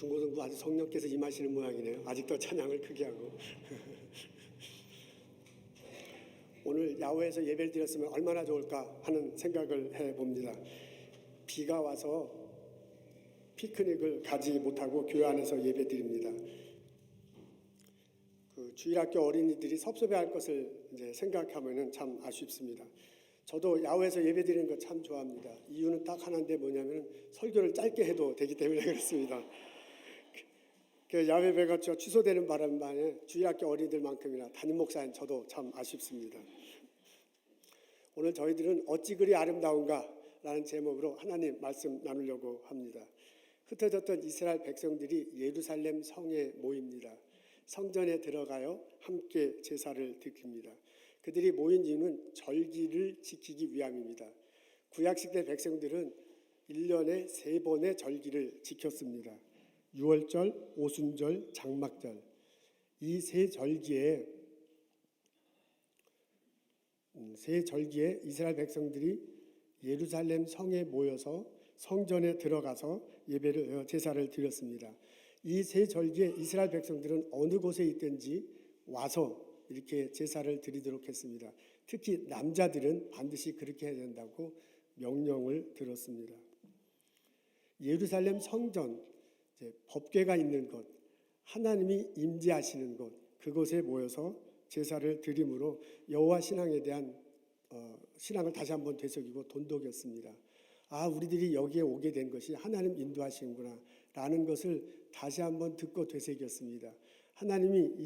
중고등부 아주 성령께서 임하시는 모양이네요. 아직도 찬양을 크게 하고. 오늘 야외에서 예배를 드렸으면 얼마나 좋을까 하는 생각을 해봅니다. 비가 와서 피크닉을 가지 못하고 교회 안에서 예배 드립니다. 그 주일학교 어린이들이 섭섭해할 것을 이제 생각하면은 참 아쉽습니다. 저도 야외에서 예배 드리는 거 참 좋아합니다. 이유는 딱 하나인데 뭐냐면 설교를 짧게 해도 되기 때문에 그렇습니다. 그 야외 예배가 취소되는 바람에 주일학교 어린이들만큼이나 담임 목사인 저도 참 아쉽습니다. 오늘 저희들은 어찌 그리 아름다운가 라는 제목으로 하나님 말씀 나누려고 합니다. 흩어졌던 이스라엘 백성들이 예루살렘 성에 모입니다. 성전에 들어가요 함께 제사를 드립니다. 그들이 모인 이유는 절기를 지키기 위함입니다. 구약시대 백성들은 1년에 3번의 절기를 지켰습니다. 유월절, 오순절, 장막절. 이 세 절기에 이스라엘 백성들이 예루살렘 성에 모여서 성전에 들어가서 제사를 드렸습니다. 이 세 절기에 이스라엘 백성들은 어느 곳에 있든지 와서 이렇게 제사를 드리도록 했습니다. 특히 남자들은 반드시 그렇게 해야 된다고 명령을 들었습니다. 예루살렘 성전, 법궤가 있는 곳, 하나님이 임재하시는 곳, 그곳에 모여서 제사를 드림으로 여호와 신앙에 대한 신앙을 다시 한번 되새기고 돈독였습니다. 아, 우리들이 여기에 오게 된 것이 하나님 인도하시는구나 라는 것을 다시 한번 듣고 되새겼습니다. 하나님이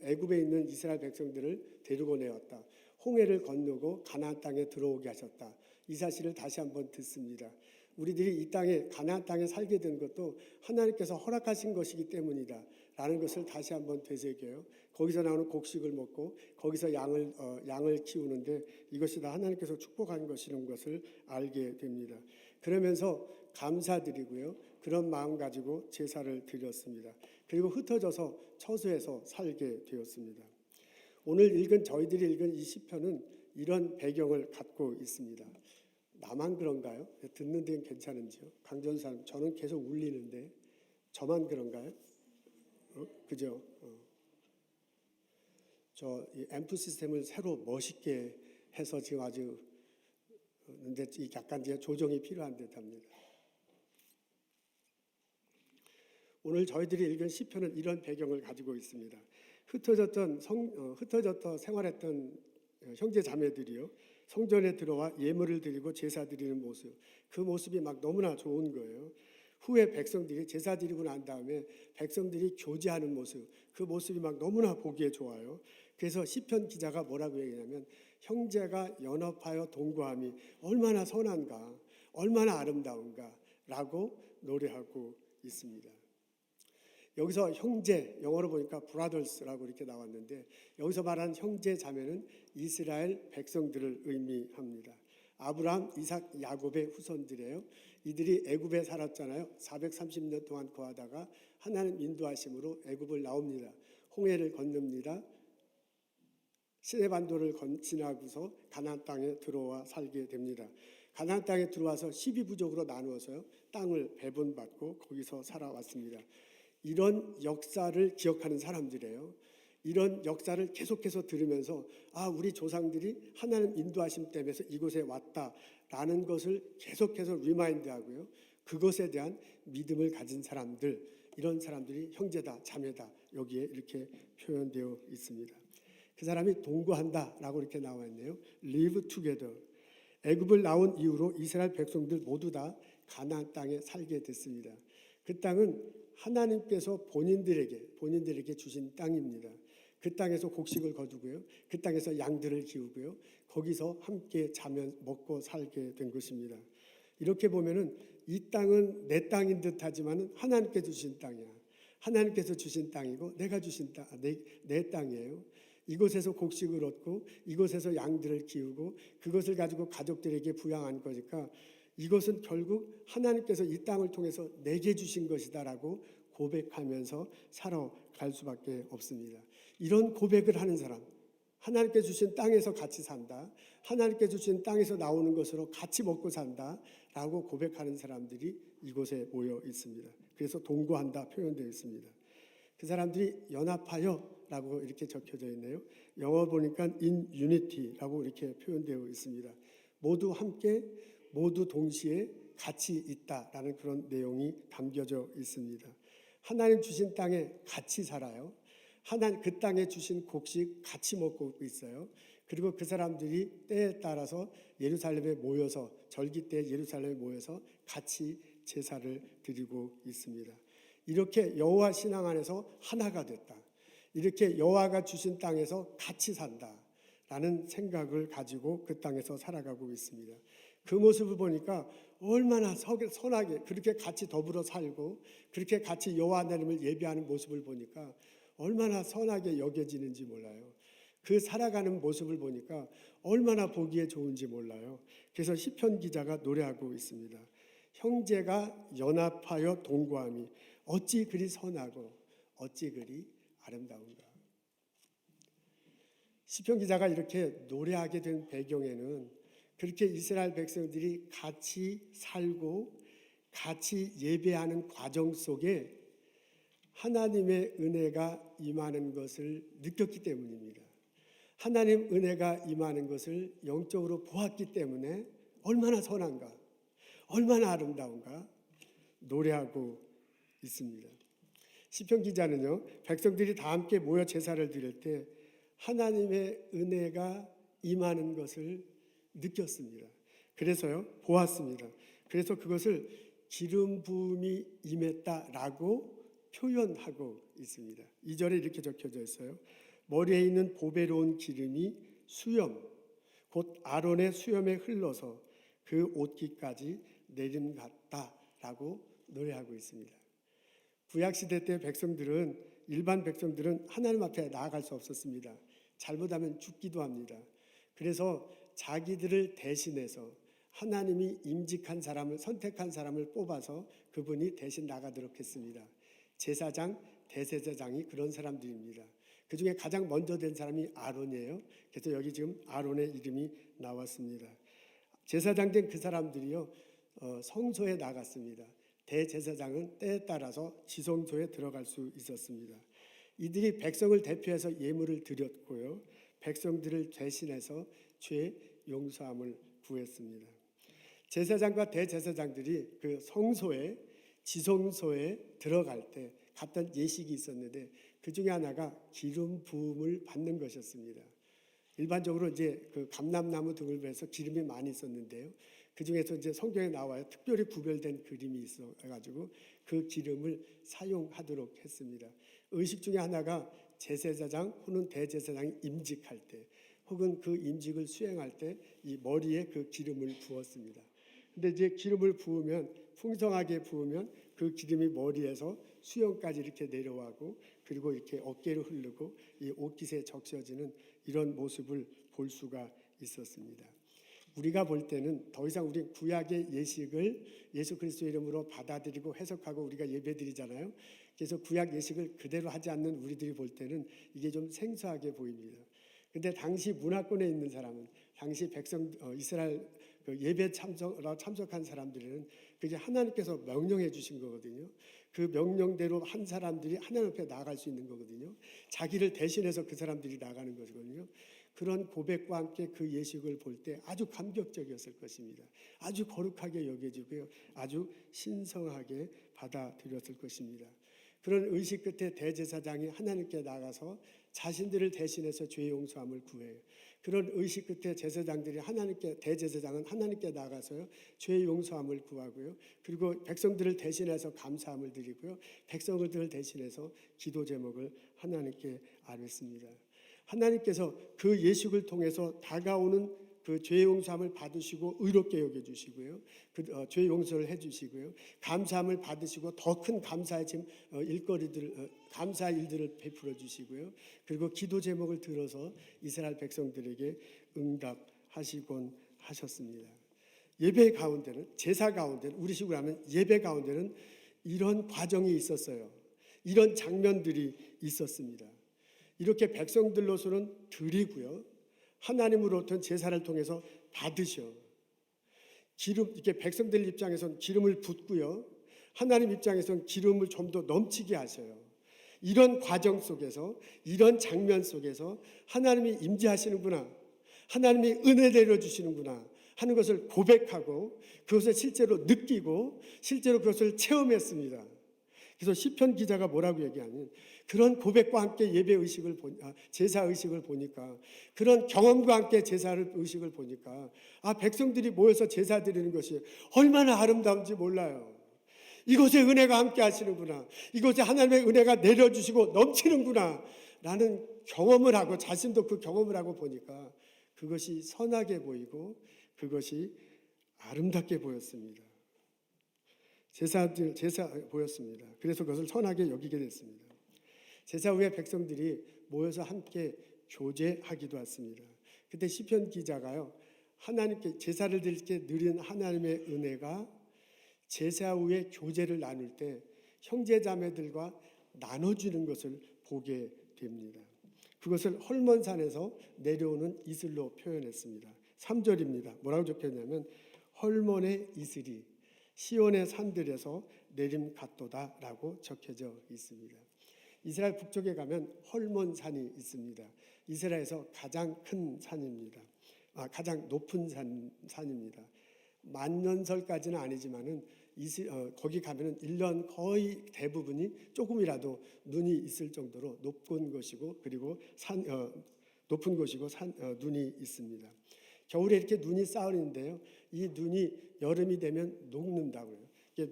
애굽에 있는 이스라엘 백성들을 데리고 내었다. 홍해를 건너고 가나안 땅에 들어오게 하셨다. 이 사실을 다시 한번 듣습니다. 우리들이 이 땅에 가나안 땅에 살게 된 것도 하나님께서 허락하신 것이기 때문이다 라는 것을 다시 한번 되새겨요. 거기서 나오는 곡식을 먹고 거기서 양을 키우는데 이것이 다 하나님께서 축복한 것이라는 것을 알게 됩니다. 그러면서 감사드리고요. 그런 마음 가지고 제사를 드렸습니다. 그리고 흩어져서 처소에서 살게 되었습니다. 오늘 저희들이 읽은 이 시편은 이런 배경을 갖고 있습니다. 나만 그런가요? 듣는 데는 괜찮은지요? 강전사님, 저는 계속 울리는데 저만 그런가요? 그죠? 이 앰프 시스템을 새로 멋있게 해서 지금 아주 근데 약간 이제 조정이 필요한 듯합니다. 오늘 저희들이 읽은 시편은 이런 배경을 가지고 있습니다. 흩어졌던 생활했던 형제 자매들이요, 성전에 들어와 예물을 드리고 제사 드리는 모습, 그 모습이 막 너무나 좋은 거예요. 후에 백성들이 제사 드리고 난 다음에 백성들이 교제하는 모습, 그 모습이 막 너무나 보기에 좋아요. 그래서 시편 기자가 뭐라고 얘기하냐면 형제가 연합하여 동거함이 얼마나 선한가, 얼마나 아름다운가 라고 노래하고 있습니다. 여기서 형제, 영어로 보니까 brothers라고 이렇게 나왔는데 여기서 말하는 형제 자매는 이스라엘 백성들을 의미합니다. 아브라함, 이삭, 야곱의 후손들이에요. 이들이 애굽에 살았잖아요. 430년 동안 거하다가 하나님 인도하심으로 애굽을 나옵니다. 홍해를 건넙니다. 시내반도를 지나고서 가나안 땅에 들어와 살게 됩니다. 가나안 땅에 들어와서 12부족으로 나누어서 땅을 배분받고 거기서 살아왔습니다. 이런 역사를 기억하는 사람들이에요. 이런 역사를 계속해서 들으면서 우리 조상들이 하나님 인도하심 때문에 이곳에 왔다라는 것을 계속해서 리마인드하고요. 그것에 대한 믿음을 가진 사람들, 이런 사람들이 형제다, 자매다, 여기에 이렇게 표현되어 있습니다. 그 사람이 동거한다라고 이렇게 나와 있네요. Live together. 애굽을 나온 이후로 이스라엘 백성들 모두 다 가나안 땅에 살게 됐습니다. 그 땅은 하나님께서 본인들에게 주신 땅입니다. 그 땅에서 곡식을 거두고요. 그 땅에서 양들을 키우고요. 거기서 함께 자며 먹고 살게 된 것입니다. 이렇게 보면은 이 땅은 내 땅인 듯하지만은 하나님께 주신 땅이야. 하나님께서 주신 땅이고 내가 주신 땅, 내 땅이에요. 이곳에서 곡식을 얻고 이곳에서 양들을 키우고 그것을 가지고 가족들에게 부양한 거니까 이것은 결국 하나님께서 이 땅을 통해서 내게 주신 것이다라고 고백하면서 살아갈 수밖에 없습니다. 이런 고백을 하는 사람, 하나님께 주신 땅에서 같이 산다, 하나님께 주신 땅에서 나오는 것으로 같이 먹고 산다라고 고백하는 사람들이 이곳에 모여 있습니다. 그래서 동거한다 표현되어 있습니다. 그 사람들이 연합하여라고 이렇게 적혀져 있네요. 영어 보니까 in unity라고 이렇게 표현되어 있습니다. 모두 함께, 모두 동시에 같이 있다라는 그런 내용이 담겨져 있습니다. 하나님 주신 땅에 같이 살아요. 하나님 그 땅에 주신 곡식 같이 먹고 있어요. 그리고 그 사람들이 때에 따라서 예루살렘에 모여서 절기 때 예루살렘에 모여서 같이 제사를 드리고 있습니다. 이렇게 여호와 신앙 안에서 하나가 됐다. 이렇게 여호와가 주신 땅에서 같이 산다라는 생각을 가지고 그 땅에서 살아가고 있습니다. 그 모습을 보니까 얼마나 선하게 그렇게 같이 더불어 살고 그렇게 같이 여호와 하나님을 예배하는 모습을 보니까 얼마나 선하게 여겨지는지 몰라요. 그 살아가는 모습을 보니까 얼마나 보기에 좋은지 몰라요. 그래서 시편 기자가 노래하고 있습니다. 형제가 연합하여 동거함이 어찌 그리 선하고 어찌 그리 아름다운가. 시편 기자가 이렇게 노래하게 된 배경에는 그렇게 이스라엘 백성들이 같이 살고 같이 예배하는 과정 속에 하나님의 은혜가 임하는 것을 느꼈기 때문입니다. 하나님 은혜가 임하는 것을 영적으로 보았기 때문에 얼마나 선한가, 얼마나 아름다운가 노래하고 있습니다. 시편 기자는요, 백성들이 다 함께 모여 제사를 드릴 때 하나님의 은혜가 임하는 것을 느꼈습니다. 그래서요, 보았습니다. 그래서 그것을 기름 부음이 임했다라고 표현하고 있습니다. 2절에 이렇게 적혀져 있어요. 머리에 있는 보배로운 기름이 수염, 곧 아론의 수염에 흘러서 그 옷깃까지 내림 같다라고 노래하고 있습니다. 구약시대 때 백성들은, 일반 백성들은 하나님 앞에 나아갈 수 없었습니다. 잘못하면 죽기도 합니다. 그래서 자기들을 대신해서 하나님이 임직한 사람을, 선택한 사람을 뽑아서 그분이 대신 나가도록 했습니다. 제사장, 대제사장이 그런 사람들입니다. 그 중에 가장 먼저 된 사람이 아론이에요. 그래서 여기 지금 아론의 이름이 나왔습니다. 제사장 된 그 사람들이요, 성소에 나갔습니다. 대제사장은 때에 따라서 지성소에 들어갈 수 있었습니다. 이들이 백성을 대표해서 예물을 드렸고요, 백성들을 대신해서 죄 용서함을 구했습니다. 제사장과 대제사장들이 그 성소에, 지성소에 들어갈 때 갔던 예식이 있었는데 그 중에 하나가 기름 부음을 받는 것이었습니다. 일반적으로 이제 그 감람나무 등을 해서 기름이 많이 있었는데요. 그 중에서 이제 성경에 나와요. 특별히 구별된 그림이 있어가지고 그 기름을 사용하도록 했습니다. 의식 중에 하나가 제사장 혹은 대제사장이 임직할 때, 혹은 그 임직을 수행할 때 이 머리에 그 기름을 부었습니다. 근데 이제 기름을 부으면, 풍성하게 부으면 그 기름이 머리에서 수염까지 이렇게 내려가고 그리고 이렇게 어깨로 흐르고 이 옷깃에 적셔지는 이런 모습을 볼 수가 있었습니다. 우리가 볼 때는 더 이상 우리 구약의 예식을 예수 그리스도의 이름으로 받아들이고 해석하고 우리가 예배드리잖아요. 그래서 구약 예식을 그대로 하지 않는 우리들이 볼 때는 이게 좀 생소하게 보입니다. 근데 당시 문화권에 있는 사람은, 당시 백성 이스라엘 그 예배 참석한 사람들은 그게 하나님께서 명령해 주신 거거든요. 그 명령대로 한 사람들이 하나님 앞에 나아갈 수 있는 거거든요. 자기를 대신해서 그 사람들이 나가는 거거든요. 그런 고백과 함께 그 예식을 볼 때 아주 감격적이었을 것입니다. 아주 거룩하게 여겨지고요, 아주 신성하게 받아들였을 것입니다. 그런 의식 끝에 대제사장이 하나님께 나가서 자신들을 대신해서 죄 용서함을 구해요. 그런 의식 끝에 제사장들이 대제사장은 하나님께 나가서요, 죄 용서함을 구하고요, 그리고 백성들을 대신해서 감사함을 드리고요, 백성들을 대신해서 기도 제목을 하나님께 아뢰습니다. 하나님께서 그 예식을 통해서 다가오는 그 죄 용서함을 받으시고 의롭게 여겨주시고요, 죄 용서를 해주시고요, 감사함을 받으시고 더 큰 감사의 감사의 일들을 베풀어 주시고요, 그리고 기도 제목을 들어서 이스라엘 백성들에게 응답하시곤 하셨습니다. 예배 가운데는, 제사 가운데는, 우리식으로 하면 예배 가운데는 이런 과정이 있었어요. 이런 장면들이 있었습니다. 이렇게 백성들로서는 드리고요, 하나님으로부터 제사를 통해서 받으셔. 이렇게 백성들 입장에서는 기름을 붓고요, 하나님 입장에서는 기름을 좀 더 넘치게 하셔요. 이런 과정 속에서, 이런 장면 속에서 하나님이 임재하시는구나, 하나님이 은혜 내려주시는구나 하는 것을 고백하고 그것을 실제로 느끼고 실제로 그것을 체험했습니다. 그래서 시편 기자가 뭐라고 얘기하면, 그런 고백과 함께 예배 의식을 제사 의식을 보니까, 그런 경험과 함께 제사 의식을 보니까, 백성들이 모여서 제사 드리는 것이 얼마나 아름다운지 몰라요. 이곳에 은혜가 함께 하시는구나, 이곳에 하나님의 은혜가 내려주시고 넘치는구나 라는 경험을 하고, 자신도 그 경험을 하고 보니까 그것이 선하게 보이고 그것이 아름답게 보였습니다. 제사 보였습니다. 그래서 그것을 선하게 여기게 됐습니다. 제사 후에 백성들이 모여서 함께 교제하기도 했습니다. 그때 시편 기자가요, 하나님께 제사를 드릴 때 누린 하나님의 은혜가 제사 후에 교제를 나눌 때 형제자매들과 나눠주는 것을 보게 됩니다. 그것을 헐몬산에서 내려오는 이슬로 표현했습니다. 3절입니다. 뭐라고 적혀있냐면, 헐몬의 이슬이 시온의 산들에서 내림 같도다라고 적혀져 있습니다. 이스라엘 북쪽에 가면 헐몬산이 있습니다. 이스라엘에서 가장 큰 산입니다. 가장 높은 산입니다. 만년설까지는 아니지만은 거기 가면은 1년 거의 대부분이 조금이라도 눈이 있을 정도로 높은 곳이고, 그리고 높은 곳이고 눈이 있습니다. 겨울에 이렇게 눈이 쌓이는데요, 이 눈이 여름이 되면 녹는다고요.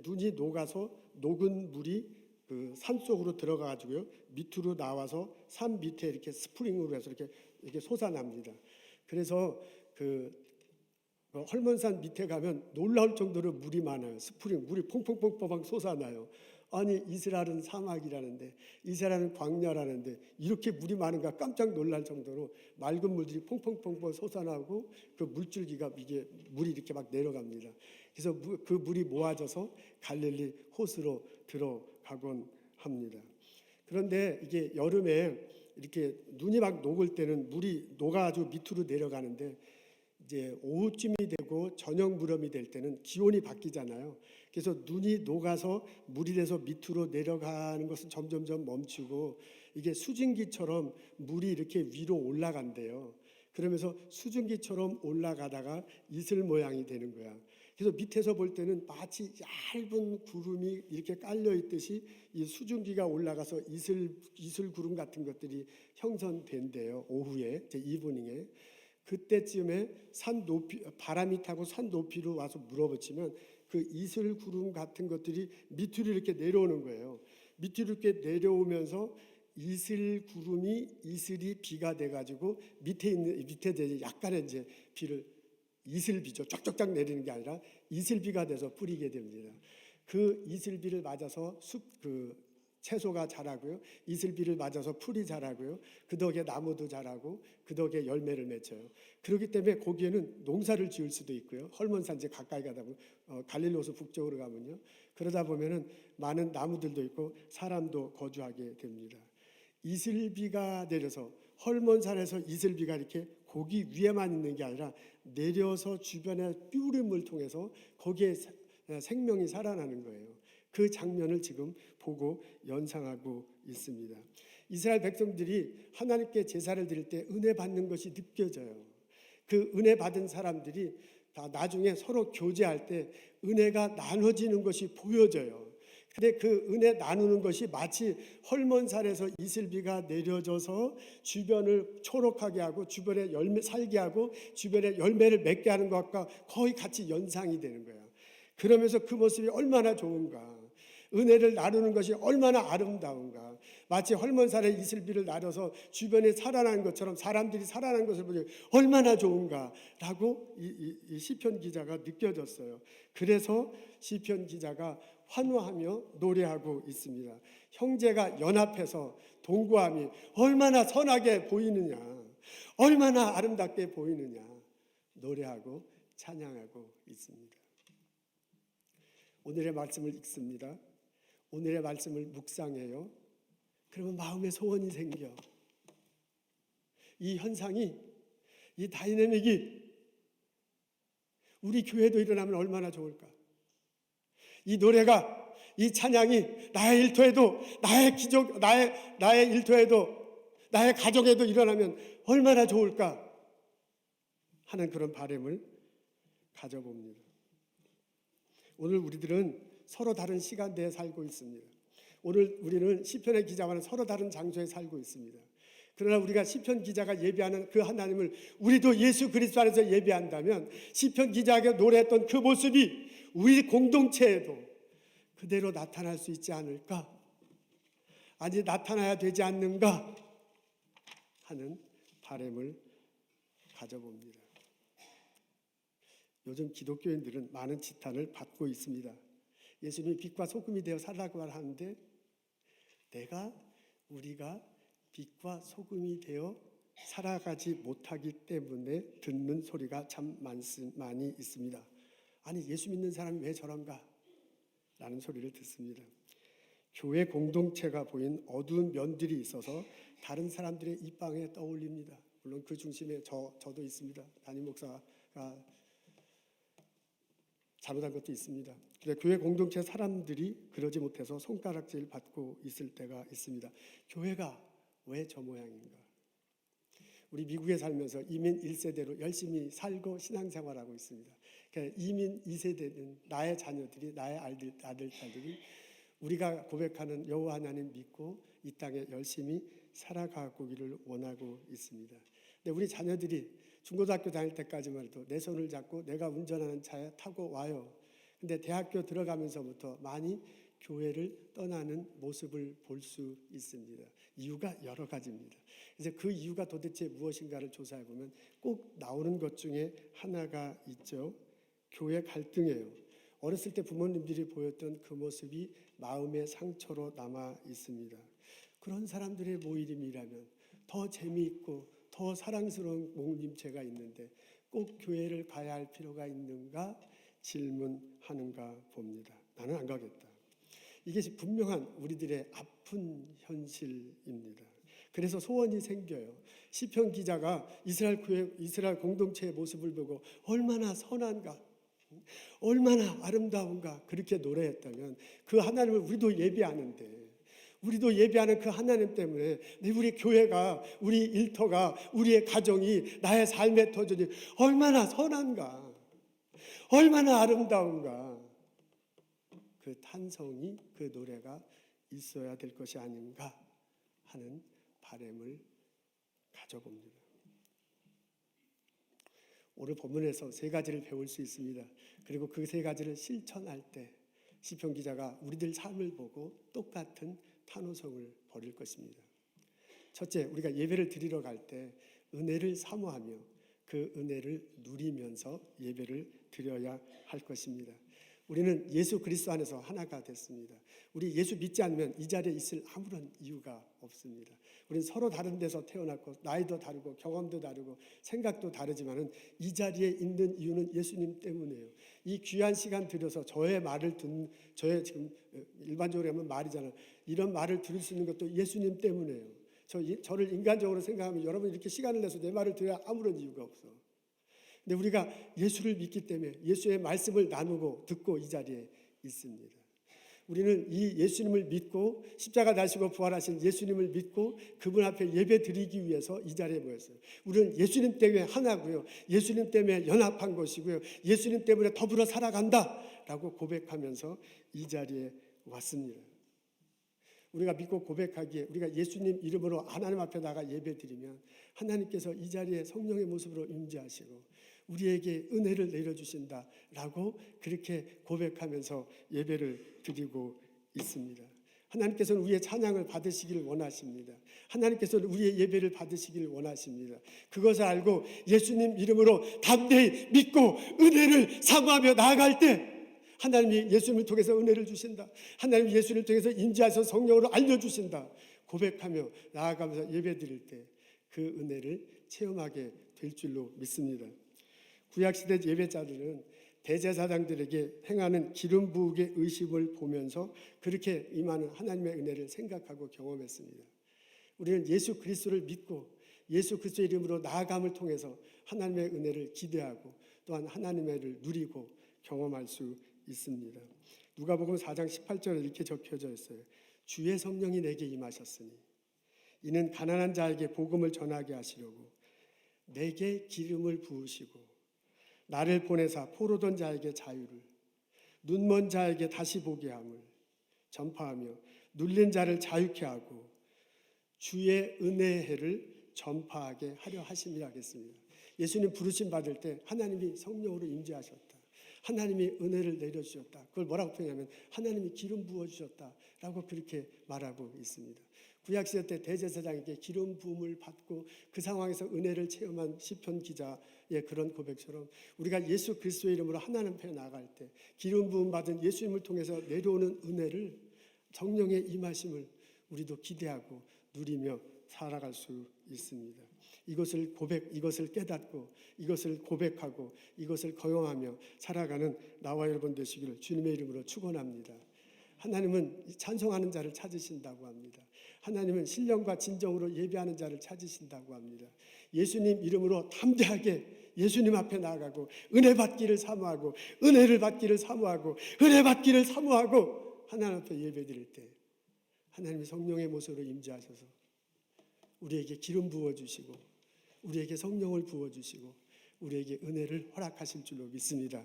눈이 녹아서 녹은 물이 그 산 속으로 들어가 가지고요, 밑으로 나와서 산 밑에 이렇게 스프링으로 해서 이렇게 솟아납니다. 그래서 그 헐몬산 밑에 가면 놀라울 정도로 물이 많아요. 스프링, 물이 퐁퐁퐁퐁 솟아나요. 아니, 이스라엘은 사막이라는데, 이스라엘은 광야라는데 이렇게 물이 많은가 깜짝 놀랄 정도로 맑은 물들이 퐁퐁퐁퐁 솟아나고, 그 물줄기가 물이 이렇게 막 내려갑니다. 그래서 그 물이 모아져서 갈릴리 호수로 들어가곤 합니다. 그런데 이게 여름에 이렇게 눈이 막 녹을 때는 물이 녹아가지고 밑으로 내려가는데, 이제 오후쯤이 되고 저녁 무렵이 될 때는 기온이 바뀌잖아요. 그래서 눈이 녹아서 물이 돼서 밑으로 내려가는 것은 점점점 멈추고, 이게 수증기처럼 물이 이렇게 위로 올라간대요. 그러면서 수증기처럼 올라가다가 이슬 모양이 되는 거야. 그래서 밑에서 볼 때는 마치 얇은 구름이 이렇게 깔려 있듯이 이 수증기가 올라가서 이슬 구름 같은 것들이 형성된대요. 오후에, 이제 이브닝에. 그때쯤에 바람이 타고 산 높이로 와서 물어붙이면 그 이슬 구름 같은 것들이 밑으로 이렇게 내려오는 거예요. 밑으로 이렇게 내려오면서 이슬 구름이 이슬이 비가 돼가지고 밑에 약간의 이제 비를, 이슬비죠. 쫙쫙쫙 내리는 게 아니라 이슬비가 돼서 뿌리게 됩니다. 그 이슬비를 맞아서 채소가 자라고요. 이슬비를 맞아서 풀이 자라고요. 그 덕에 나무도 자라고 그 덕에 열매를 맺혀요. 그렇기 때문에 거기에는 농사를 지을 수도 있고요. 헐몬산 이제 가까이 가다 보면 갈릴리호수 북쪽으로 가면요, 그러다 보면은 많은 나무들도 있고 사람도 거주하게 됩니다. 이슬비가 내려서 헐몬산에서 이슬비가 이렇게 고기 위에만 있는 게 아니라 내려서 주변의 뿌림을 통해서 거기에 생명이 살아나는 거예요. 그 장면을 지금 보고 연상하고 있습니다. 이스라엘 백성들이 하나님께 제사를 드릴 때 은혜 받는 것이 느껴져요. 그 은혜 받은 사람들이 다 나중에 서로 교제할 때 은혜가 나눠지는 것이 보여져요. 근데 그 은혜 나누는 것이 마치 헐몬산에서 이슬비가 내려져서 주변을 초록하게 하고 주변에 열매 살게 하고 주변에 열매를 맺게 하는 것과 거의 같이 연상이 되는 거예요. 그러면서 그 모습이 얼마나 좋은가, 은혜를 나누는 것이 얼마나 아름다운가. 마치 헐몬산에 이슬비를 나눠서 주변에 살아나는 것처럼 사람들이 살아나는 것을 보니 얼마나 좋은가라고 이 시편 기자가 느껴졌어요. 그래서 시편 기자가 환호하며 노래하고 있습니다. 형제가 연합해서 동거함이 얼마나 선하게 보이느냐, 얼마나 아름답게 보이느냐 노래하고 찬양하고 있습니다. 오늘의 말씀을 읽습니다. 오늘의 말씀을 묵상해요. 그러면 마음에 소원이 생겨. 이 현상이, 이 다이내믹이 우리 교회도 일어나면 얼마나 좋을까. 이 노래가 이 찬양이 나의 일터에도, 나의 기적, 나의 일터에도, 나의 가정에도 일어나면 얼마나 좋을까 하는 그런 바람을 가져봅니다. 오늘 우리들은 서로 다른 시간대에 살고 있습니다. 오늘 우리는 시편의 기자와는 서로 다른 장소에 살고 있습니다. 그러나 우리가 시편 기자가 예배하는 그 하나님을 우리도 예수 그리스도 안에서 예배한다면 시편 기자가 노래했던 그 모습이 우리 공동체에도 그대로 나타날 수 있지 않을까? 아니 나타나야 되지 않는가? 하는 바람을 가져봅니다. 요즘 기독교인들은 많은 지탄을 받고 있습니다. 예수님이 빛과 소금이 되어 살라고 하는데 우리가 빛과 소금이 되어 살아가지 못하기 때문에 듣는 소리가 참 많이 있습니다. 아니 예수 믿는 사람이 왜 저런가? 라는 소리를 듣습니다. 교회 공동체가 보인 어두운 면들이 있어서 다른 사람들의 입방에 떠올립니다. 물론 그 중심에 저도 있습니다. 담임 목사가 잘못한 것도 있습니다. 그런데 교회 공동체 사람들이 그러지 못해서 손가락질 받고 있을 때가 있습니다. 교회가 왜 저 모양인가? 우리 미국에 살면서 이민 1세대로 열심히 살고 신앙생활하고 있습니다. 그러니까 이민 2세대는 나의 자녀들이, 나의 아들, 딸들이 우리가 고백하는 여호와 하나님 믿고 이 땅에 열심히 살아가기를 원하고 있습니다. 근데 우리 자녀들이 중고등학교 다닐 때까지만 해도 내 손을 잡고 내가 운전하는 차에 타고 와요. 근데 대학교 들어가면서부터 많이 교회를 떠나는 모습을 볼 수 있습니다. 이유가 여러 가지입니다. 그래서 그 이유가 도대체 무엇인가를 조사해 보면 꼭 나오는 것 중에 하나가 있죠. 교회 갈등이에요. 어렸을 때 부모님들이 보였던 그 모습이 마음의 상처로 남아 있습니다. 그런 사람들의 모임이라면 더 재미있고 더 사랑스러운 공동체가 있는데 꼭 교회를 가야 할 필요가 있는가 질문하는가 봅니다. 나는 안 가겠다. 이게 분명한 우리들의 아픈 현실입니다. 그래서 소원이 생겨요. 시편 기자가 이스라엘 공동체의 모습을 보고 얼마나 선한가, 얼마나 아름다운가 그렇게 노래했다면 그 하나님을 우리도 예배하는데, 우리도 예배하는 그 하나님 때문에 우리 교회가, 우리 일터가, 우리의 가정이, 나의 삶의 터전이 얼마나 선한가, 얼마나 아름다운가, 그 탄성이, 그 노래가 있어야 될 것이 아닌가 하는 바람을 가져봅니다. 오늘 본문에서 세 가지를 배울 수 있습니다. 그리고 그 세 가지를 실천할 때 시편 기자가 우리들 삶을 보고 똑같은 탄호성을 벌일 것입니다. 첫째, 우리가 예배를 드리러 갈 때 은혜를 사모하며 그 은혜를 누리면서 예배를 드려야 할 것입니다. 우리는 예수 그리스도 안에서 하나가 됐습니다. 우리 예수 믿지 않으면 이 자리에 있을 아무런 이유가 없습니다. 우리는 서로 다른 데서 태어났고 나이도 다르고 경험도 다르고 생각도 다르지만은 이 자리에 있는 이유는 예수님 때문이에요. 이 귀한 시간 들여서 저의 지금 일반적으로 하면 말이잖아요. 이런 말을 들을 수 있는 것도 예수님 때문이에요. 저를 인간적으로 생각하면 여러분 이렇게 시간을 내서 내 말을 들어야 아무런 이유가 없어. 근데 우리가 예수를 믿기 때문에 예수의 말씀을 나누고 듣고 이 자리에 있습니다. 우리는 이 예수님을 믿고 십자가 다시고 부활하신 예수님을 믿고 그분 앞에 예배 드리기 위해서 이 자리에 모였어요. 우리는 예수님 때문에 하나고요. 예수님 때문에 연합한 것이고요. 예수님 때문에 더불어 살아간다라고 고백하면서 이 자리에 왔습니다. 우리가 믿고 고백하기에 우리가 예수님 이름으로 하나님 앞에 나가 예배 드리면 하나님께서 이 자리에 성령의 모습으로 임재하시고 우리에게 은혜를 내려주신다라고 그렇게 고백하면서 예배를 드리고 있습니다. 하나님께서는 우리의 찬양을 받으시기를 원하십니다. 하나님께서는 우리의 예배를 받으시기를 원하십니다. 그것을 알고 예수님 이름으로 담대히 믿고 은혜를 사모하며 나아갈 때 하나님이 예수님을 통해서 은혜를 주신다. 하나님이 예수님을 통해서 인지하셔서 성령으로 알려주신다. 고백하며 나아가면서 예배 드릴 때 그 은혜를 체험하게 될 줄로 믿습니다. 구약시대 예배자들은 대제사장들에게 행하는 기름 부으게 의식을 보면서 그렇게 임하는 하나님의 은혜를 생각하고 경험했습니다. 우리는 예수 그리스도를 믿고 예수 그리스도의 이름으로 나아감을 통해서 하나님의 은혜를 기대하고 또한 하나님의 은혜를 누리고 경험할 수 있습니다. 누가복음 4장 18절에 이렇게 적혀져 있어요. 주의 성령이 내게 임하셨으니 이는 가난한 자에게 복음을 전하게 하시려고 내게 기름을 부으시고 나를 보내사 포로된 자에게 자유를 눈먼 자에게 다시 보게 함을 전파하며 눌린 자를 자유케 하고 주의 은혜의 해를 전파하게 하려 하심이라 하겠습니다. 예수님 부르심 받을 때 하나님이 성령으로 임재하셨다. 하나님이 은혜를 내려주셨다. 그걸 뭐라고 표현하면 하나님이 기름 부어주셨다라고 그렇게 말하고 있습니다. 구약시대 때 대제사장에게 기름 부음을 받고 그 상황에서 은혜를 체험한 시편 기자의 그런 고백처럼 우리가 예수 그리스도의 이름으로 하나님 앞에 나갈 때 기름 부음 받은 예수님을 통해서 내려오는 은혜를 성령의 임하심을 우리도 기대하고 누리며 살아갈 수 있습니다. 이것을 깨닫고 이것을 고백하고 이것을 거용하며 살아가는 나와 여러분 되시기를 주님의 이름으로 축원합니다. 하나님은 찬송하는 자를 찾으신다고 합니다. 하나님은 신령과 진정으로 예배하는 자를 찾으신다고 합니다. 예수님 이름으로 담대하게 예수님 앞에 나아가고 은혜 받기를 사모하고 은혜를 받기를 사모하고 은혜 받기를 사모하고 하나님 앞에 예배드릴 때 하나님이 성령의 모습으로 임재하셔서 우리에게 기름 부어주시고 우리에게 성령을 부어주시고 우리에게 은혜를 허락하실 줄로 믿습니다.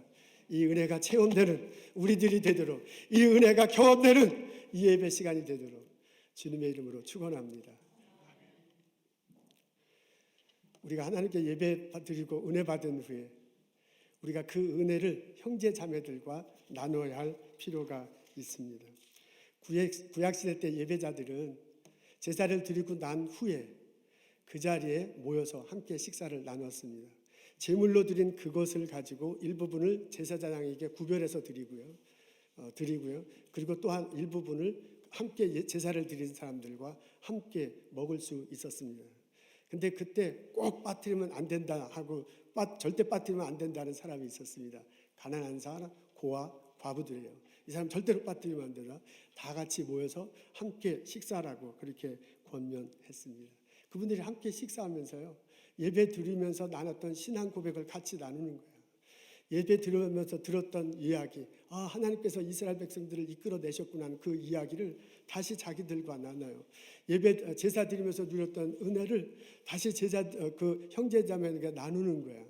이 은혜가 체험되는 우리들이 되도록 이 은혜가 경험되는 이 예배 시간이 되도록 주님의 이름으로 축원합니다. 우리가 하나님께 예배 드리고 은혜 받은 후에 우리가 그 은혜를 형제 자매들과 나눠야 할 필요가 있습니다. 구약시대 때 예배자들은 제사를 드리고 난 후에 그 자리에 모여서 함께 식사를 나눴습니다. 제물로 드린 그것을 가지고 일부분을 제사장에게 구별해서 드리고요. 그리고 또한 일부분을 함께 제사를 드린 사람들과 함께 먹을 수 있었습니다. 근데 그때 꼭 빠뜨리면 안 된다 하고 절대 빠뜨리면 안 된다는 사람이 있었습니다. 가난한 사람, 고아, 과부들이에요. 이 사람 절대로 빠뜨리면 안 된다. 다 같이 모여서 함께 식사라고 그렇게 권면했습니다. 그분들이 함께 식사하면서요. 예배 드리면서 나눴던 신앙 고백을 같이 나누는 거예요. 예배 들으면서 들었던 이야기, 하나님께서 이스라엘 백성들을 이끌어내셨구나 하는 그 이야기를 다시 자기들과 나눠요. 예배 제사 드리면서 누렸던 은혜를 다시 그 형제자매에게 나누는 거야.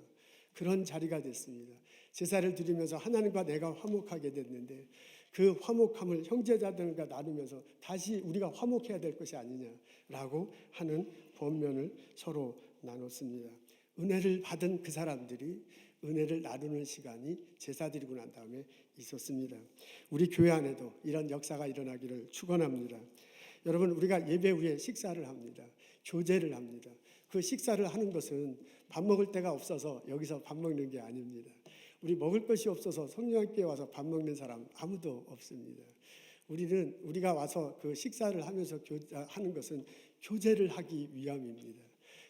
그런 자리가 됐습니다. 제사를 드리면서 하나님과 내가 화목하게 됐는데 그 화목함을 형제자들과 나누면서 다시 우리가 화목해야 될 것이 아니냐라고 하는 본면을 서로 나눴습니다. 은혜를 받은 그 사람들이 은혜를 나누는 시간이 제사 드리고 난 다음에 있었습니다. 우리 교회 안에도 이런 역사가 일어나기를 축원합니다. 여러분, 우리가 예배 후에 식사를 합니다. 교제를 합니다. 그 식사를 하는 것은 밥 먹을 데가 없어서 여기서 밥 먹는 게 아닙니다. 우리 먹을 것이 없어서 성령께 와서 밥 먹는 사람 아무도 없습니다. 우리가 와서 그 식사를 하면서 하는 것은 교제를 하기 위함입니다.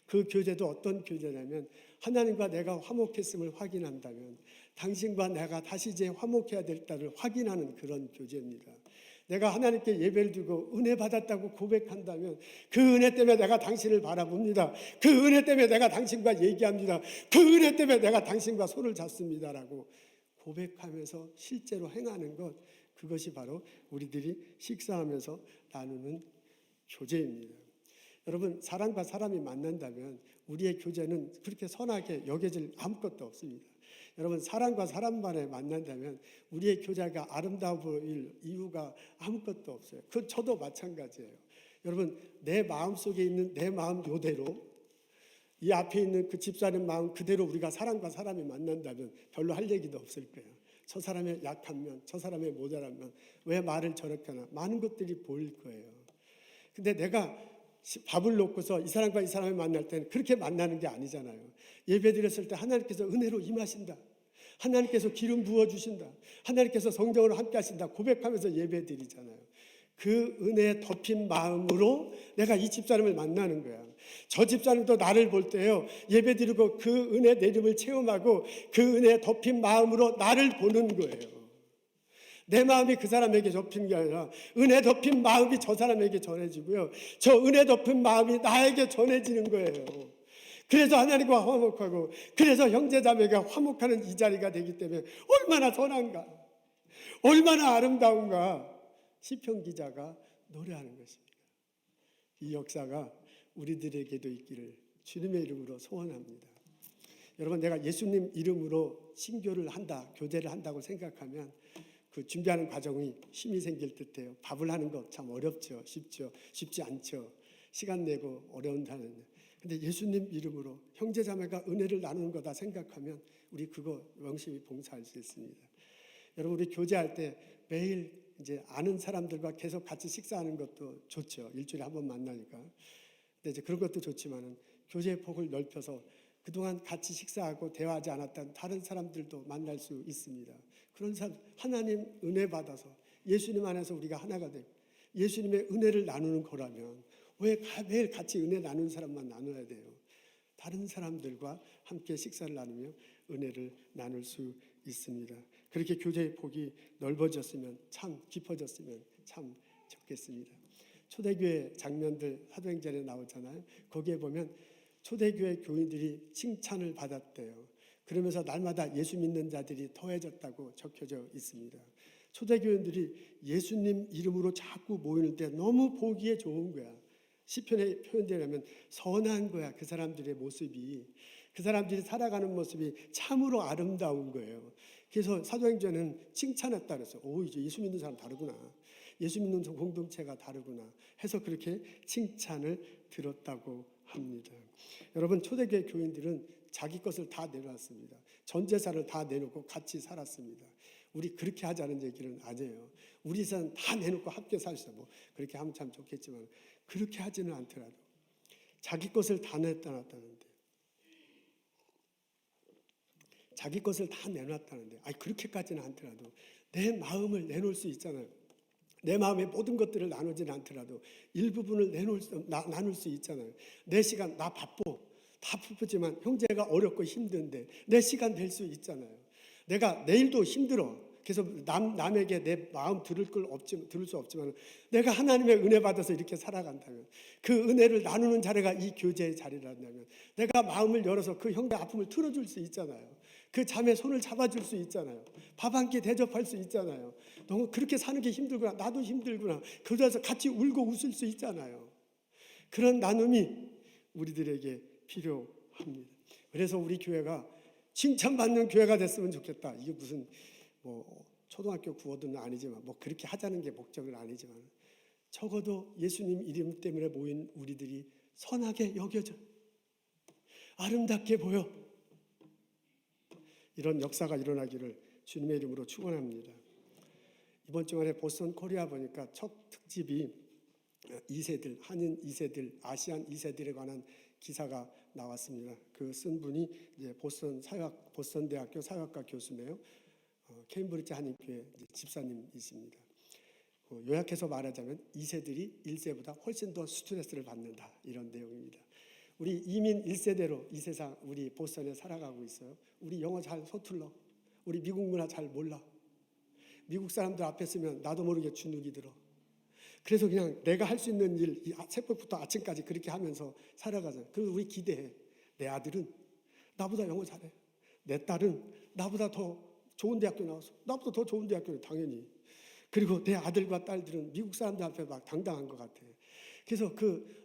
그 교제도 어떤 교제냐면 하나님과 내가 화목했음을 확인한다면 당신과 내가 다시 이제 화목해야 될 때를 확인하는 그런 교제입니다. 내가 하나님께 예배를 드리고 은혜 받았다고 고백한다면 그 은혜 때문에 내가 당신을 바라봅니다. 그 은혜 때문에 내가 당신과 얘기합니다. 그 은혜 때문에 내가 당신과 손을 잡습니다라고 고백하면서 실제로 행하는 것, 그것이 바로 우리들이 식사하면서 나누는 교제입니다. 여러분, 사람과 사람이 만난다면 우리의 교제는 그렇게 선하게 여겨질 아무것도 없습니다. 여러분, 사람과 사람만에 만난다면 우리의 교제가 아름다워 보일 이유가 아무것도 없어요. 저도 마찬가지예요. 여러분, 내 마음속에 있는 내 마음 요대로 이 앞에 있는 그 집사님 마음 그대로 우리가 사람과 사람이 만난다면 별로 할 얘기도 없을 거예요. 저 사람의 약한 면, 저 사람의 모자란 면, 왜 말을 저렇게 하나, 많은 것들이 보일 거예요. 근데 내가 밥을 놓고서 이 사람과 이 사람을 만날 때는 그렇게 만나는 게 아니잖아요. 예배 드렸을 때 하나님께서 은혜로 임하신다. 하나님께서 기름 부어주신다. 하나님께서 성령으로 함께 하신다. 고백하면서 예배 드리잖아요. 그 은혜에 덮인 마음으로 내가 이 집사람을 만나는 거야. 저 집사람도 나를 볼 때요, 예배 드리고 그 은혜 내림을 체험하고 그 은혜에 덮인 마음으로 나를 보는 거예요. 내 마음이 그 사람에게 덮인 게 아니라 은혜 덮인 마음이 저 사람에게 전해지고요, 저 은혜 덮인 마음이 나에게 전해지는 거예요. 그래서 하나님과 화목하고 그래서 형제자매가 화목하는 이 자리가 되기 때문에 얼마나 선한가. 얼마나 아름다운가 시편 기자가 노래하는 것입니다. 이 역사가 우리들에게도 있기를 주님의 이름으로 소원합니다. 여러분, 내가 예수님 이름으로 신교를 한다, 교제를 한다고 생각하면 그 준비하는 과정이 힘이 생길 듯해요. 밥을 하는 거 참 어렵죠. 쉽지 않죠. 시간 내고 어려운 단어인데. 근데 예수님 이름으로 형제자매가 은혜를 나누는 거다 생각하면 우리 그거 명심히 봉사할 수 있습니다. 여러분, 우리 교제할 때 매일 이제 아는 사람들과 계속 같이 식사하는 것도 좋죠. 일주일에 한 번 만나니까. 근데 이제 그런 것도 좋지만은 교제의 폭을 넓혀서 그동안 같이 식사하고 대화하지 않았던 다른 사람들도 만날 수 있습니다. 그런 사람, 하나님 은혜 받아서 예수님 안에서 우리가 하나가 되고 예수님의 은혜를 나누는 거라면 왜 매일 같이 은혜 나누는 사람만 나눠야 돼요? 다른 사람들과 함께 식사를 나누며 은혜를 나눌 수 있습니다. 그렇게 교제의 폭이 넓어졌으면 참 깊어졌으면 참 좋겠습니다. 초대교회 장면들 사도행전에 나오잖아요. 거기에 보면 초대교회 교인들이 칭찬을 받았대요. 그러면서 날마다 예수 믿는 자들이 더해졌다고 적혀져 있습니다. 초대교인들이 예수님 이름으로 자꾸 모이는 때 너무 보기에 좋은 거야. 시편에 표현되려면 선한 거야. 그 사람들의 모습이, 그 사람들이 살아가는 모습이 참으로 아름다운 거예요. 그래서 사도행전은 칭찬했다 그랬어요. 오, 이제 예수 믿는 사람 다르구나. 예수 믿는 공동체가 다르구나 해서 그렇게 칭찬을 들었다고 합니다. 여러분, 초대교회 교인들은 자기 것을 다 내놨습니다. 전 재산을 다 내놓고 같이 살았습니다. 우리 그렇게 하자는 얘기는 아니에요. 우리 재산 다 내놓고 함께 살시다. 뭐 그렇게 하면 참 좋겠지만 그렇게 하지는 않더라도 자기 것을 다 내놨다는데, 자기 것을 다 내놨다는데, 아니 그렇게까지는 않더라도 내 마음을 내놓을 수 있잖아요. 내 마음의 모든 것들을 나누지는 않더라도 일부분을 나눌 수 있잖아요. 내 시간, 나 바빠. 다 바쁘지만 형제가 어렵고 힘든데 내 시간 될 수 있잖아요. 내가 내일도 힘들어. 그래서 남에게 내 마음 들을 수 없지만 내가 하나님의 은혜 받아서 이렇게 살아간다면, 그 은혜를 나누는 자리가 이 교제의 자리라면 내가 마음을 열어서 그 형제 아픔을 틀어줄 수 있잖아요. 그 자매 손을 잡아줄 수 있잖아요. 밥 한 끼 대접할 수 있잖아요. 너무 그렇게 사는 게 힘들구나. 나도 힘들구나. 그러면서 같이 울고 웃을 수 있잖아요. 그런 나눔이 우리들에게 필요합니다. 그래서 우리 교회가 칭찬받는 교회가 됐으면 좋겠다. 이게 무슨 뭐 초등학교 구호는 아니지만 뭐 그렇게 하자는 게 목적은 아니지만 적어도 예수님 이름 때문에 모인 우리들이 선하게 여겨져, 아름답게 보여. 이런 역사가 일어나기를 주님의 이름으로 축원합니다. 이번 주말에 보스턴 코리아 보니까 첫 특집이 2세들, 한인 2세들, 아시안 2세들에 관한 기사가 나왔습니다. 그 쓴 분이 이제 보스턴 대학교 사회학과 교수네요. 케임브리지 한인교회 집사님이십니다. 요약해서 말하자면 2세들이 1세보다 훨씬 더 스트레스를 받는다, 이런 내용입니다. 우리 이민 1세대로 이 세상 우리 보스턴에 살아가고 있어요. 우리 영어 잘 서툴러. 우리 미국 문화 잘 몰라. 미국 사람들 앞에 서면 나도 모르게 주눅이 들어. 그래서 그냥 내가 할 수 있는 일, 새벽부터 아침까지 그렇게 하면서 살아가잖아요. 그래서 우리 기대해. 내 아들은 나보다 영어 잘해. 내 딸은 나보다 더 좋은 대학교 나왔어. 나보다 더 좋은 대학교를 당연히. 그리고 내 아들과 딸들은 미국 사람들 앞에 막 당당한 것 같아. 그래서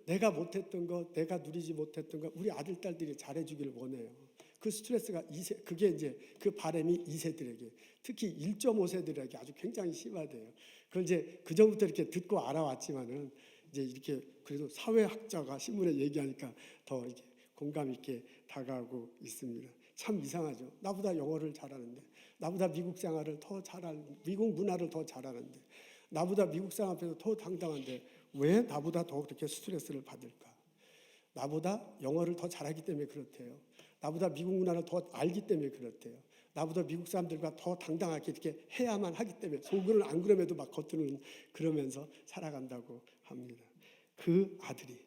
내가 못했던 거, 내가 누리지 못했던 거 우리 아들, 딸들이 잘해주기를 원해요. 그 스트레스가 그게 이제 그 바람이 2세들에게, 특히 1.5세들에게 아주 굉장히 심하대요. 그걸 이제 그전부터 이렇게 듣고 알아왔지만은 이제 이렇게 그래도 사회학자가 신문에 얘기하니까 더 이렇게 공감 있게 다가오고 있습니다. 참 이상하죠. 나보다 영어를 잘하는데, 나보다 미국 생활을 더 잘하는데, 미국 문화를 더 잘하는데, 나보다 미국 사람 앞에서 더 당당한데 왜 나보다 더 그렇게 스트레스를 받을까? 나보다 영어를 더 잘하기 때문에 그렇대요. 나보다 미국 문화를 더 알기 때문에 그렇대요. 나보다 미국 사람들과 더 당당하게 이렇게 해야만 하기 때문에 속으로는 안 그럼에도 막 겉으로는 그러면서 살아간다고 합니다. 그 아들이,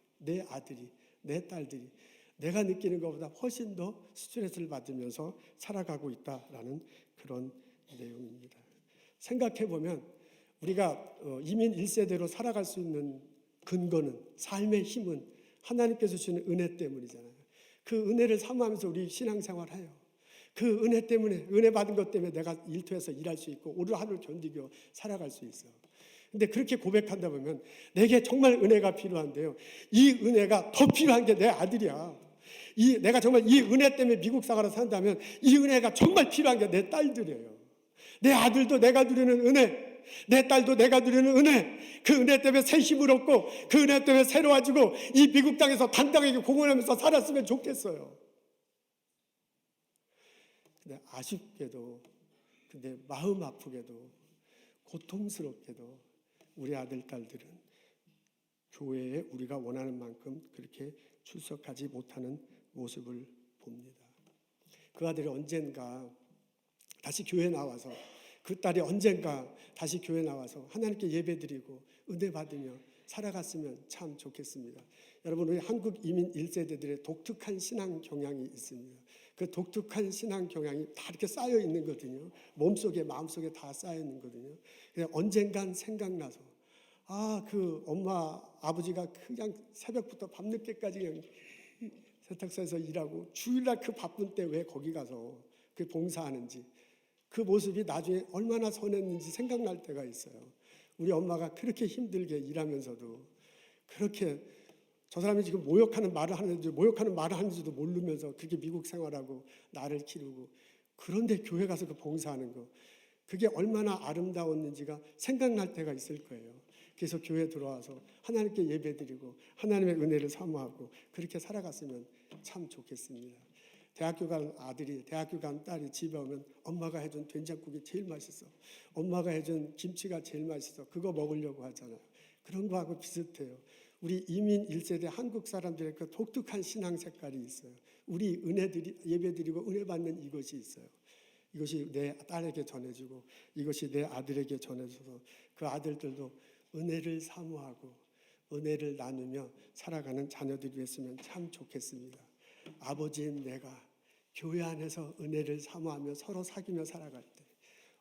내 딸들이 내가 느끼는 것보다 훨씬 더 스트레스를 받으면서 살아가고 있다라는 그런 내용입니다. 생각해보면 우리가 이민 1세대로 살아갈 수 있는 근거는, 삶의 힘은 하나님께서 주시는 은혜 때문이잖아요. 그 은혜를 사모하면서 우리 신앙생활 해요. 그 은혜 때문에, 은혜 받은 것 때문에 내가 일터에서 일할 수 있고 오늘 하루를 견디고 살아갈 수 있어. 근데 그렇게 고백한다 보면 내게 정말 은혜가 필요한데요, 이 은혜가 더 필요한 게 내 아들이야. 내가 정말 이 은혜 때문에 미국 생활을 산다면 이 은혜가 정말 필요한 게 내 딸들이에요. 내 아들도 내가 누리는 은혜, 내 딸도 내가 누리는 은혜, 그 은혜 때문에 새 힘을 얻고 그 은혜 때문에 새로워지고 이 미국 땅에서 당당하게 공헌하면서 살았으면 좋겠어요. 근데 아쉽게도, 근데 마음 아프게도, 고통스럽게도 우리 아들 딸들은 교회에 우리가 원하는 만큼 그렇게 출석하지 못하는 모습을 봅니다. 그 아들이 언젠가 다시 교회에 나와서, 그 딸이 언젠가 다시 교회에 나와서 하나님께 예배드리고 은혜 받으며 살아갔으면 참 좋겠습니다. 여러분, 우리 한국 이민 1세대들의 독특한 신앙 경향이 있습니다. 그 독특한 신앙 경향이 다 이렇게 쌓여 있는 거거든요. 몸속에, 마음속에 다 쌓여 있는 거거든요. 언젠간 생각나서, 그 엄마, 아버지가 그냥 새벽부터 밤늦게까지 그냥 세탁소에서 일하고 주일날 그 바쁜 때 왜 거기 가서 그 봉사하는지, 그 모습이 나중에 얼마나 선했는지 생각날 때가 있어요. 우리 엄마가 그렇게 힘들게 일하면서도 그렇게, 저 사람이 지금 모욕하는 말을 하는지도 모르면서 그렇게 미국 생활하고 나를 키우고, 그런데 교회 가서 그 봉사하는 거, 그게 얼마나 아름다웠는지가 생각날 때가 있을 거예요. 그래서 교회 들어와서 하나님께 예배드리고 하나님의 은혜를 사모하고 그렇게 살아갔으면 참 좋겠습니다. 대학교 간 아들이, 대학교 간 딸이 집에 오면 엄마가 해준 된장국이 제일 맛있어, 엄마가 해준 김치가 제일 맛있어, 그거 먹으려고 하잖아요. 그런 거하고 비슷해요. 우리 이민 1세대 한국 사람들의 그 독특한 신앙 색깔이 있어요. 우리 예배드리고 은혜 받는 이것이 있어요. 이것이 내 딸에게 전해지고 이것이 내 아들에게 전해져서 그 아들들도 은혜를 사모하고 은혜를 나누며 살아가는 자녀들이 됐으면 참 좋겠습니다. 아버지인 내가 교회 안에서 은혜를 사모하며 서로 사귀며 살아갈 때,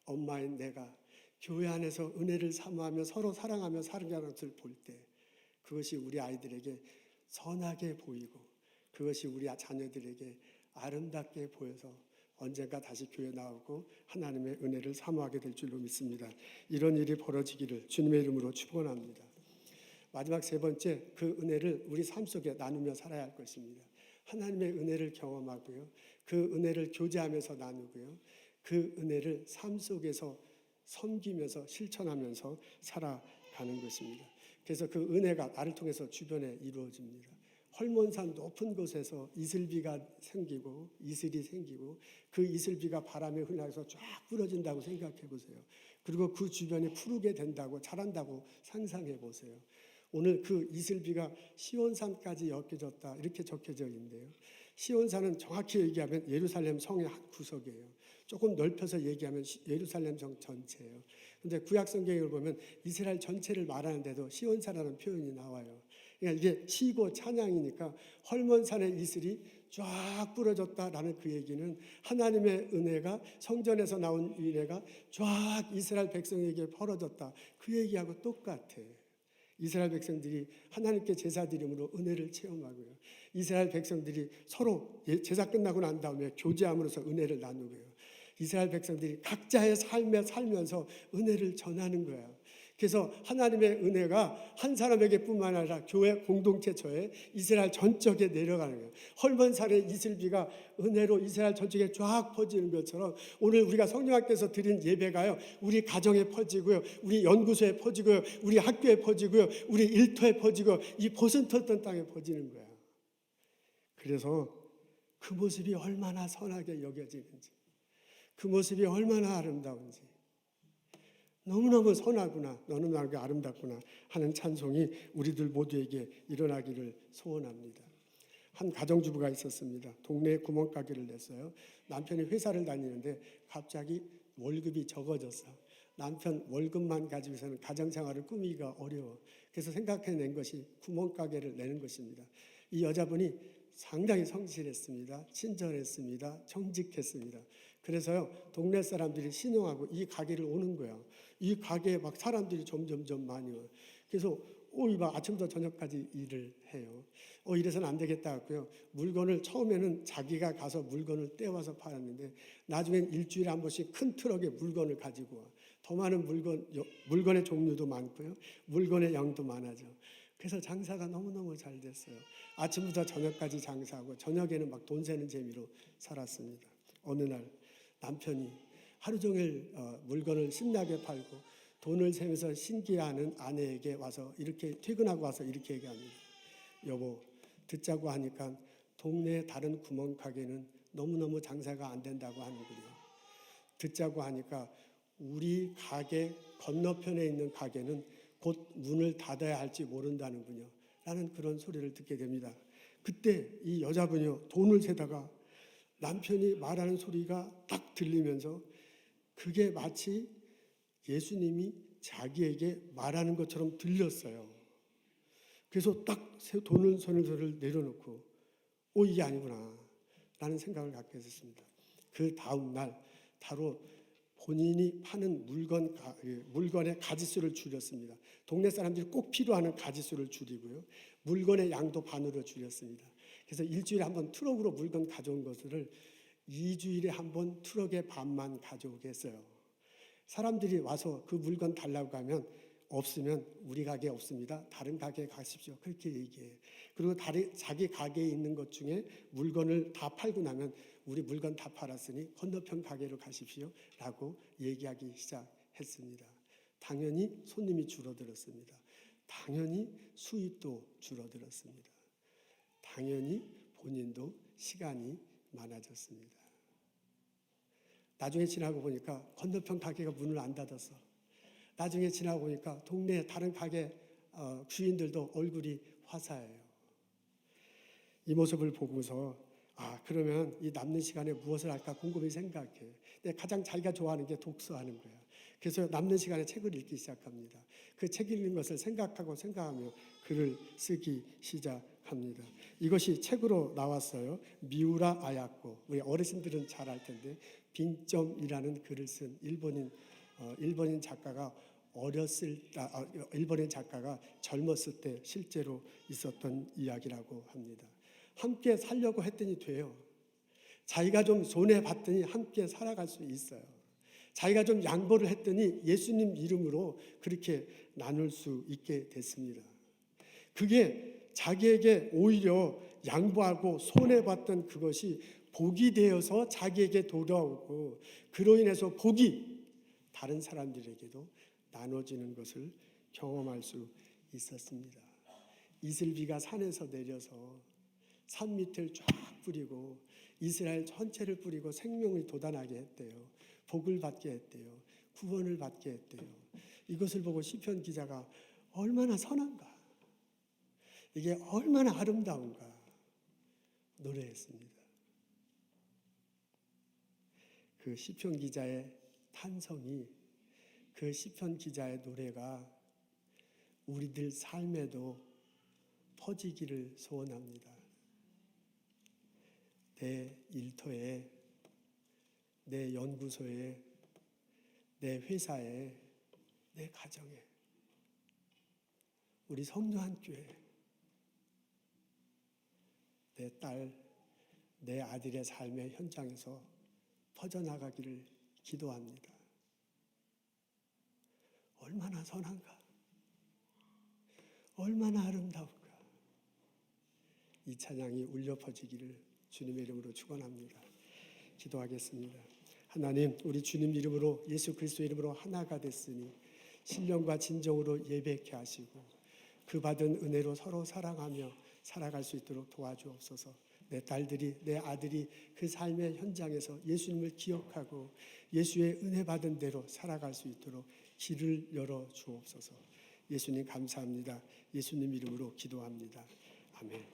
엄마인 내가 교회 안에서 은혜를 사모하며 서로 사랑하며 살아가는 것을 볼 때, 그것이 우리 아이들에게 선하게 보이고 그것이 우리 자녀들에게 아름답게 보여서 언젠가 다시 교회 나오고 하나님의 은혜를 사모하게 될 줄로 믿습니다. 이런 일이 벌어지기를 주님의 이름으로 축원합니다. 마지막 세 번째, 그 은혜를 우리 삶 속에 나누며 살아야 할 것입니다. 하나님의 은혜를 경험하고요, 그 은혜를 교제하면서 나누고요, 그 은혜를 삶 속에서 섬기면서 실천하면서 살아가는 것입니다. 그래서 그 은혜가 나를 통해서 주변에 이루어집니다. 헐몬산 높은 곳에서 이슬비가 생기고 이슬이 생기고 그 이슬비가 바람에 흘러서 쫙 뿌려진다고 생각해 보세요. 그리고 그 주변이 푸르게 된다고, 자란다고 상상해 보세요. 오늘 그 이슬비가 시온산까지 엮여졌다, 이렇게 적혀져 있는데요. 시온산은 정확히 얘기하면 예루살렘 성의 한 구석이에요. 조금 넓혀서 얘기하면 예루살렘 성 전체예요. 그런데 구약 성경을 보면 이스라엘 전체를 말하는데도 시온산이라는 표현이 나와요. 그러니까 이게 시고 찬양이니까 헐몬산의 이슬이 쫙 뿌려졌다라는 그 얘기는 하나님의 은혜가, 성전에서 나온 은혜가 쫙 이스라엘 백성에게 벌어졌다, 그 얘기하고 똑같아. 이스라엘 백성들이 하나님께 제사 드림으로 은혜를 체험하고요, 이스라엘 백성들이 서로 제사 끝나고 난 다음에 교제함으로써 은혜를 나누고요, 이스라엘 백성들이 각자의 삶에 살면서 은혜를 전하는 거예요. 그래서 하나님의 은혜가 한 사람에게 뿐만 아니라 교회 공동체처에 이스라엘 전적에 내려가는 거예요. 헐몬산의 이슬비가 은혜로 이스라엘 전적에 쫙 퍼지는 것처럼 오늘 우리가 성령님께서 드린 예배가요, 우리 가정에 퍼지고요, 우리 연구소에 퍼지고요, 우리 학교에 퍼지고요, 우리 일터에 퍼지고 이 보슨턴 땅에 퍼지는 거예요. 그래서 그 모습이 얼마나 선하게 여겨지는지, 그 모습이 얼마나 아름다운지, 너무너무 선하구나, 너무너무 아름답구나 하는 찬송이 우리들 모두에게 일어나기를 소원합니다. 한 가정주부가 있었습니다. 동네에 구멍가게를 냈어요. 남편이 회사를 다니는데 갑자기 월급이 적어졌어. 남편 월급만 가지고서는 가정생활을 꾸미기가 어려워. 그래서 생각해낸 것이 구멍가게를 내는 것입니다. 이 여자분이 상당히 성실했습니다. 친절했습니다. 정직했습니다. 그래서요, 동네 사람들이 신용하고 이 가게를 오는 거예요. 이 가게에 막 사람들이 점점점 많이 와요. 그래서 막 아침부터 저녁까지 일을 해요. 이래서는 안 되겠다 했고요. 물건을 처음에는 자기가 가서 물건을 떼와서 팔았는데 나중엔 일주일에 한 번씩 큰 트럭에 물건을 가지고 와. 더 많은 물건의 종류도 많고요. 물건의 양도 많아져. 그래서 장사가 너무너무 잘 됐어요. 아침부터 저녁까지 장사하고 저녁에는 막 돈 세는 재미로 살았습니다. 어느 날 남편이 하루 종일 물건을 신나게 팔고 돈을 세면서 신기해하는 아내에게 와서 이렇게 퇴근하고 와서 이렇게 얘기합니다. 여보, 듣자고 하니까 동네 다른 구멍가게는 너무너무 장사가 안 된다고 하는군요. 듣자고 하니까 우리 가게 건너편에 있는 가게는 곧 문을 닫아야 할지 모른다는군요. 라는 그런 소리를 듣게 됩니다. 그때 이 여자분이요, 돈을 세다가 남편이 말하는 소리가 딱 들리면서 그게 마치 예수님이 자기에게 말하는 것처럼 들렸어요. 그래서 딱 돈을 세는 소리를 내려놓고 이게 아니구나 라는 생각을 갖게 됐습니다. 그 다음 날 바로 본인이 파는 물건의 가지수를 줄였습니다. 동네 사람들이 꼭 필요하는 가지수를 줄이고요. 물건의 양도 반으로 줄였습니다. 그래서 일주일에 한 번 트럭으로 물건 가져온 것을 2주일에 한 번 트럭의 반만 가져오게 했어요. 사람들이 와서 그 물건 달라고 하면 없으면 우리 가게 없습니다. 다른 가게에 가십시오. 그렇게 얘기해요. 그리고 자기 가게에 있는 것 중에 물건을 다 팔고 나면 우리 물건 다 팔았으니 건너편 가게로 가십시오. 라고 얘기하기 시작했습니다. 당연히 손님이 줄어들었습니다. 당연히 수입도 줄어들었습니다. 당연히 본인도 시간이 많아졌습니다. 나중에 지나고 보니까 건너편 가게가 문을 안 닫아서 나중에 지나고 보니까 동네 다른 가게 주인들도 얼굴이 화사해요. 이 모습을 보고서 그러면 이 남는 시간에 무엇을 할까 곰곰이 생각해. 근데 가장 자기가 좋아하는 게 독서하는 거야. 그래서 남는 시간에 책을 읽기 시작합니다. 그 책 읽는 것을 생각하며 글을 쓰기 시작합니다. 이것이 책으로 나왔어요. 미우라 아야코. 우리 어르신들은 잘 알 텐데 빙점이라는 글을 쓴 일본인 작가가 일본인 작가가 젊었을 때 실제로 있었던 이야기라고 합니다. 함께 살려고 했더니 돼요. 자기가 좀 손해봤더니 함께 살아갈 수 있어요. 자기가 좀 양보를 했더니 예수님 이름으로 그렇게 나눌 수 있게 됐습니다. 그게 자기에게 오히려 양보하고 손해봤던 그것이 복이 되어서 자기에게 돌아오고 그로 인해서 복이 다른 사람들에게도 나눠지는 것을 경험할 수 있었습니다. 이슬비가 산에서 내려서 산 밑을 쫙 뿌리고 이스라엘 전체를 뿌리고 생명을 돋아나게 했대요. 복을 받게 했대요. 구원을 받게 했대요. 이것을 보고 시편 기자가 얼마나 선한가, 이게 얼마나 아름다운가 노래했습니다. 그 시편 기자의 탄성이, 그 시편 기자의 노래가 우리들 삶에도 퍼지기를 소원합니다. 내 일터에, 내 연구소에, 내 회사에, 내 가정에, 우리 성녀한교회, 내 딸, 내 아들의 삶의 현장에서 퍼져나가기를 기도합니다. 얼마나 선한가, 얼마나 아름다운가. 이 찬양이 울려 퍼지기를 주님의 이름으로 축원합니다. 기도하겠습니다. 하나님, 우리 주님 이름으로, 예수 그리스도 이름으로 하나가 됐으니 신령과 진정으로 예배케 하시고 그 받은 은혜로 서로 사랑하며 살아갈 수 있도록 도와주옵소서. 내 딸들이, 내 아들이 그 삶의 현장에서 예수님을 기억하고 예수의 은혜 받은 대로 살아갈 수 있도록 길을 열어 주옵소서. 예수님 감사합니다. 예수님 이름으로 기도합니다. 아멘.